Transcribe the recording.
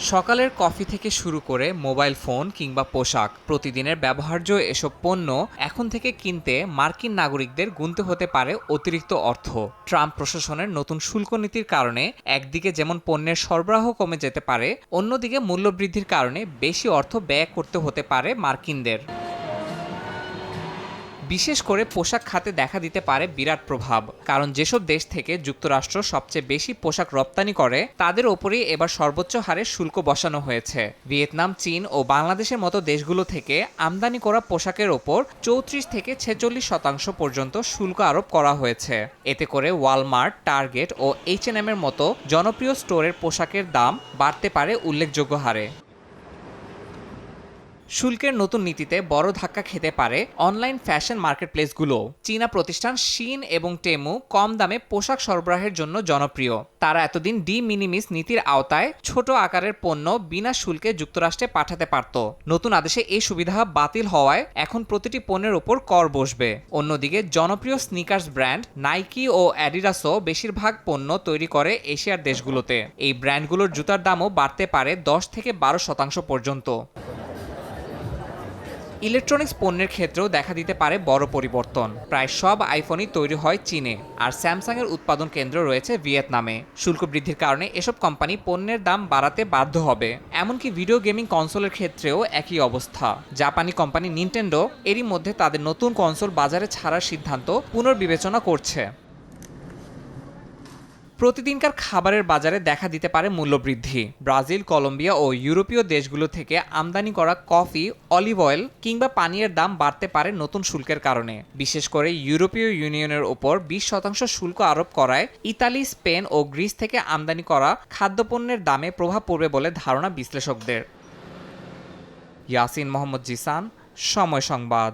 সকালের কফি থেকে শুরু করে মোবাইল ফোন কিংবা পোশাক প্রতিদিনের ব্যবহার্য এসব পণ্য এখন থেকে কিনতে মার্কিন নাগরিকদের গুনতে হতে পারে অতিরিক্ত অর্থ। ট্রাম্প প্রশাসনের নতুন শুল্ক নীতির কারণে একদিকে যেমন পণ্যের সরবরাহ কমে যেতে পারে, অন্যদিকে মূল্যবৃদ্ধির কারণে বেশি অর্থ ব্যয় করতে হতে পারে মার্কিনদের। বিশেষ করে পোশাক খাতে দেখা দিতে পারে বিরাট প্রভাব, কারণ যেসব দেশ থেকে যুক্তরাষ্ট্র সবচেয়ে বেশি পোশাক রপ্তানি করে তাদের ওপরেই এবার সর্বোচ্চ হারে শুল্ক বসানো হয়েছে। ভিয়েতনাম, চীন ও বাংলাদেশের মতো দেশগুলো থেকে আমদানি করা পোশাকের ওপর ৩৪ থেকে ৪৬% পর্যন্ত শুল্ক আরোপ করা হয়েছে। এতে করে ওয়ালমার্ট, টার্গেট ও H&M এর মতো জনপ্রিয় স্টোরের পোশাকের দাম বাড়তে পারে উল্লেখযোগ্য হারে। শুল্কের নতুন নীতিতে বড় ধাক্কা খেতে পারে অনলাইন ফ্যাশন মার্কেটপ্লেসগুলো। চীনা প্রতিষ্ঠান শিন এবং টেমু কম দামে পোশাক সরবরাহের জন্য জনপ্রিয়। তারা এতদিন ডি মিনিমিস নীতির আওতায় ছোট আকারের পণ্য বিনা শুল্কে যুক্তরাষ্ট্রে পাঠাতে পারত। নতুন আদেশে এই সুবিধা বাতিল হওয়ায় এখন প্রতিটি পণ্যের উপর কর বসবে। অন্যদিকে জনপ্রিয় স্নিকার্স ব্র্যান্ড নাইকি ও অ্যাডিডাসও বেশিরভাগ পণ্য তৈরি করে এশিয়ার দেশগুলোতে। এই ব্র্যান্ডগুলোর জুতার দামও বাড়তে পারে ১০ থেকে ১২% পর্যন্ত। ইলেকট্রনিক্স পণ্যের ক্ষেত্রেও দেখা দিতে পারে বড় পরিবর্তন। প্রায় সব আইফোনই তৈরি হয় চীনে, আর স্যামসাংয়ের উৎপাদন কেন্দ্র রয়েছে ভিয়েতনামে। শুল্ক বৃদ্ধির কারণে এসব কোম্পানি পণ্যের দাম বাড়াতে বাধ্য হবে। এমনকি ভিডিও গেমিং কনসোলের ক্ষেত্রেও একই অবস্থা। জাপানি কোম্পানি নিনটেন্ডো এরই মধ্যে তাদের নতুন কনসোল বাজারে ছাড়ার সিদ্ধান্ত পুনর্বিবেচনা করছে। প্রতিদিনকার খাবারের বাজারে দেখা দিতে পারে মূল্যবৃদ্ধি। ব্রাজিল, কলম্বিয়া ও ইউরোপীয় দেশগুলো থেকে আমদানি করা কফি, অলিভ অয়েল কিংবা পানীয়ের দাম বাড়তে পারে নতুন শুল্কের কারণে। বিশেষ করে ইউরোপীয় ইউনিয়নের ওপর ২০% শুল্ক আরোপ করায় ইতালি, স্পেন ও গ্রিস থেকে আমদানি করা খাদ্যপণ্যের দামে প্রভাব পড়বে বলে ধারণা বিশ্লেষকদের। ইয়াসিন মোহাম্মদ জিসান, সময় সংবাদ।